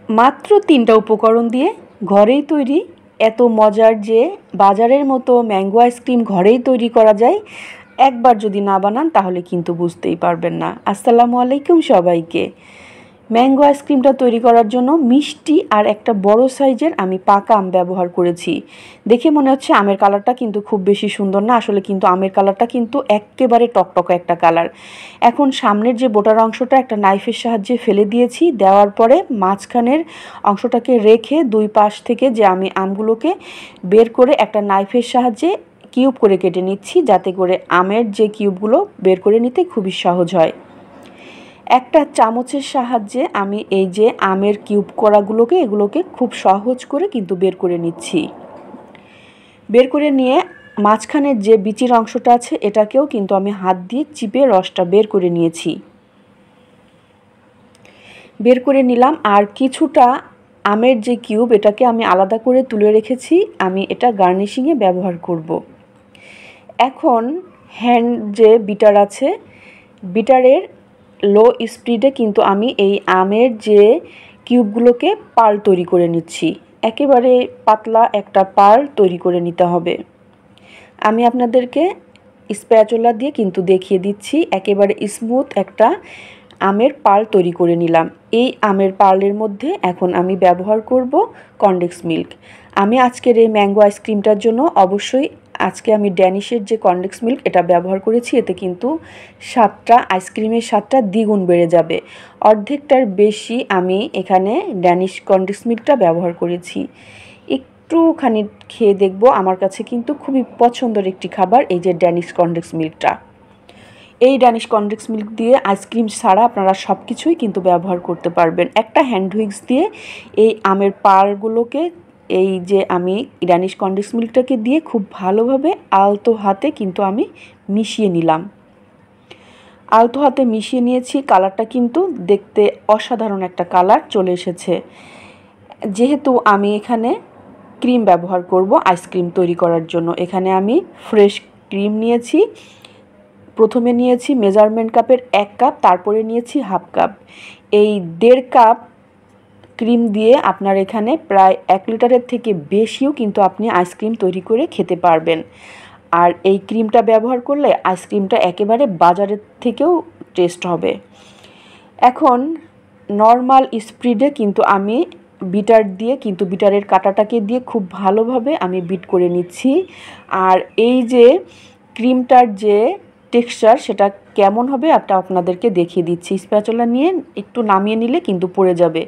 মাত্র ৩টা উপকরণ দিয়ে ঘরেই তৈরি এত মজার যে বাজারের মতো ম্যাঙ্গো আইসক্রিম ঘরেই তৈরি করা যায়। একবার যদি না বানান তাহলে কিন্তু বুঝতেই পারবেন না। আসসালামু আলাইকুম সবাইকে। ম্যাঙ্গো আইসক্রিমটা তৈরি করার জন্য মিষ্টি আর একটা বড় সাইজের আমি পাকা আম ব্যবহার করেছি। দেখে মনে হচ্ছে আমের কালারটা কিন্তু খুব বেশি সুন্দর না, আসলে কিন্তু আমের কালারটা কিন্তু একেবারে টকটকে একটা কালার। এখন সামনের যে বোটার অংশটা একটা নাইফের সাহায্যে ফেলে দিয়েছি, দেওয়ার পরে মাঝখানের অংশটাকে রেখে দুই পাশ থেকে যে আমি আমগুলোকে বের করে একটা নাইফের সাহায্যে কিউব করে কেটে নিচ্ছি, যাতে করে আমের যে কিউবগুলো বের করে নিতে খুবই সহজ হয়। একটা চামচের সাহায্যে আমি এই যে আমের কিউব করাগুলোকে এগুলোকে খুব সহজ করে কিন্তু বের করে নিচ্ছি। বের করে নিয়ে মাঝখানের যে বিচির অংশটা আছে এটাকেও কিন্তু আমি হাত দিয়ে চিপে রসটা বের করে নিয়েছি। বের করে নিলাম, আর কিছুটা আমের যে কিউব এটাকে আমি আলাদা করে তুলে রেখেছি, আমি এটা গার্নিশিংয়ে ব্যবহার করব। এখন হ্যান্ড যে বিটার আছে, বিটারের লো স্পিডে কিন্তু আমি এই আমের যে কিউবগুলোকে পাল তৈরি করে নিচ্ছি। একেবারে পাতলা একটা পাল তৈরি করে নিতে হবে। আমি আপনাদেরকে স্প্যাচুলা দিয়ে কিন্তু দেখিয়ে দিচ্ছি। একেবারে স্মুথ একটা আমের পাল তৈরি করে নিলাম। এই আমের পালের মধ্যে এখন আমি ব্যবহার করব কনডেন্স মিল্ক। আমি আজকের এই ম্যাঙ্গো আইসক্রিমটার জন্য অবশ্যই আজকে আমি ড্যানিশের যে কনডেন্স মিল্ক এটা ব্যবহার করেছি। এতে কিন্তু আইসক্রিমের স্বাদটা দ্বিগুণ বেড়ে যাবে। অর্ধেকটার বেশি আমি এখানে ড্যানিশ কনডেন্স মিল্কটা ব্যবহার করেছি। একটুখানি খেয়ে দেখব, আমার কাছে কিন্তু খুবই পছন্দের একটি খাবার এই যে ড্যানিশ কনডেন্স মিল্কটা। এই ড্যানিশ কনডেন্স মিল্ক দিয়ে আইসক্রিম ছাড়া আপনারা সব কিছুই কিন্তু ব্যবহার করতে পারবেন। একটা হ্যান্ড হুইক্স দিয়ে এই আমের পালগুলোকে এই যে আমি ড্যানিশ কনডেন্স মিল্কটাকে দিয়ে খুব ভালোভাবে আলতো হাতে কিন্তু আমি মিশিয়ে নিলাম। আলতো হাতে মিশিয়ে নিয়েছি। কালারটা কিন্তু দেখতে অসাধারণ একটা কালার চলে এসেছে। যেহেতু আমি এখানে ক্রিম ব্যবহার করব আইসক্রিম তৈরি করার জন্য, এখানে আমি ফ্রেশ ক্রিম নিয়েছি। প্রথমে নিয়েছি মেজারমেন্ট কাপের 1 কাপ, তারপরে নিয়েছি হাফ কাপ। এই 1.5 কাপ ক্রিম দিয়ে আপনার এখানে প্রায় 1 লিটারের থেকে বেশিও কিন্তু আপনি আইসক্রিম তৈরি করে খেতে পারবেন। আর এই ক্রিমটা ব্যবহার করলে আইসক্রিমটা একেবারে বাজারের থেকেও টেস্ট হবে। এখন নর্মাল স্পিডে কিন্তু আমি বিটার দিয়ে কিন্তু বিটারের কাঁটাটাকে দিয়ে খুব ভালোভাবে আমি বিট করে নিচ্ছি। আর এই যে ক্রিমটার যে টেক্সচার সেটা কেমন হবে আপনাদেরকে দেখিয়ে দিচ্ছি। স্প্যাচুলা নিয়ে একটু নামিয়ে নিলে কিন্তু পড়ে যাবে।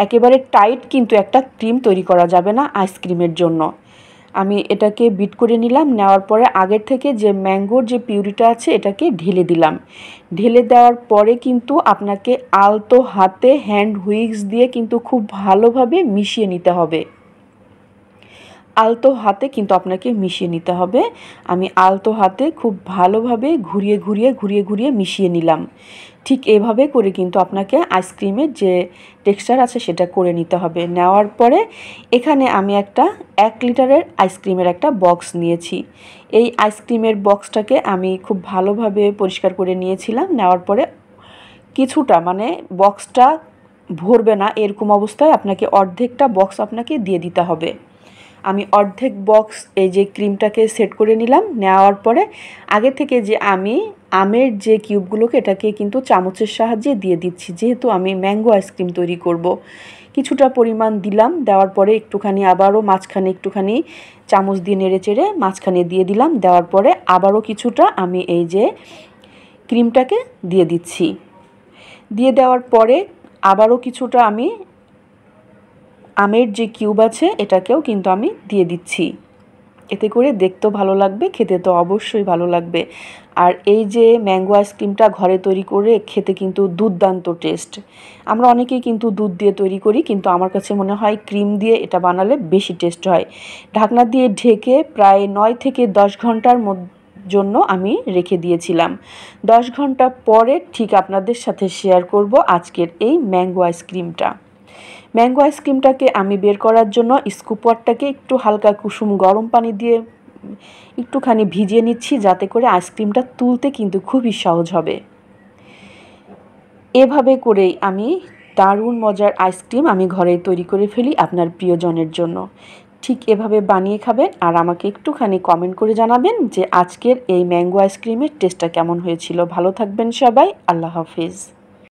একেবারে টাইট কিন্তু একটা ক্রিম তৈরি করা যাবে না আইসক্রিমের জন্য। আমি এটাকে বিট করে নিলাম। নেওয়ার পরে আগের থেকে যে ম্যাঙ্গোর যে পিউরিটা আছে এটাকে ঢেলে দিলাম। ঢেলে দেওয়ার পরে কিন্তু আপনাকে আলতো হাতে হ্যান্ড হুইক্স দিয়ে কিন্তু খুব ভালোভাবে মিশিয়ে নিতে হবে। আলতো হাতে কিন্তু আপনাকে মিশিয়ে নিতে হবে। আমি আলতো হাতে খুব ভালোভাবে ঘুরিয়ে মিশিয়ে নিলাম। ঠিক এভাবে করে কিন্তু আপনাকে আইসক্রিমের যে টেক্সচার আছে সেটা করে নিতে হবে। নেওয়ার পরে এখানে আমি একটা 1 লিটারের আইসক্রিমের একটা বক্স নিয়েছি। এই আইসক্রিমের বক্সটাকে আমি খুব ভালোভাবে পরিষ্কার করে নিয়েছিলাম। নেওয়ার পরে কিছুটা মানে বক্সটা ভরবে না এরকম অবস্থায় আপনাকে অর্ধেকটা বক্স আপনাকে দিয়ে দিতে হবে। আমি অর্ধেক বক্স এই যে ক্রিমটাকে সেট করে নিলাম। নেওয়ার পরে আগে থেকে যে আমি আমের যে কিউবগুলোকে এটাকে কিন্তু চামচের সাহায্যে দিয়ে দিচ্ছি, যেহেতু আমি ম্যাঙ্গো আইসক্রিম তৈরি করব। কিছুটা পরিমাণ দিলাম, দেওয়ার পরে একটুখানি আবারও মাঝখানে একটুখানি চামচ দিয়ে নেড়েচেড়ে মাঝখানে দিয়ে দিলাম। দেওয়ার পরে আবারও কিছুটা আমি এই যে ক্রিমটাকে দিয়ে দিচ্ছি। দিয়ে দেওয়ার পরে আবারও কিছুটা আমি আমের যে কিউব আছে এটাকেও কিন্তু আমি দিয়ে দিচ্ছি। এতে করে দেখতেও ভালো লাগবে, খেতে তো অবশ্যই ভালো লাগবে। আর এই যে ম্যাঙ্গো আইসক্রিমটা ঘরে তৈরি করে খেতে কিন্তু দুর্দান্ত টেস্ট। আমরা অনেকেই কিন্তু দুধ দিয়ে তৈরি করি, কিন্তু আমার কাছে মনে হয় ক্রিম দিয়ে এটা বানালে বেশি টেস্ট হয়। ঢাকনা দিয়ে ঢেকে প্রায় 9 থেকে 10 ঘন্টার জন্য আমি রেখে দিয়েছিলাম। 10 ঘন্টা পরে ঠিক আপনাদের সাথে শেয়ার করব আজকের এই ম্যাঙ্গো আইসক্রিমটা। ম্যাঙ্গো আইসক্রিমটাকে আমি বের করার জন্য স্কুপারটাকে একটু হালকা কুসুম গরম পানি দিয়ে একটুখানি ভিজিয়ে নিচ্ছি, যাতে করে আইসক্রিমটা তুলতে কিন্তু খুবই সহজ হবে। এভাবে করেই আমি দারুণ মজার আইসক্রিম আমি ঘরেই তৈরি করে ফেলি আপনার প্রিয়জনের জন্য। ঠিক এভাবে বানিয়ে খাবেন আর আমাকে একটুখানি কমেন্ট করে জানাবেন যে আজকের এই ম্যাঙ্গো আইসক্রিমের টেস্টটা কেমন হয়েছিল। ভালো থাকবেন সবাই। আল্লাহ হাফিজ।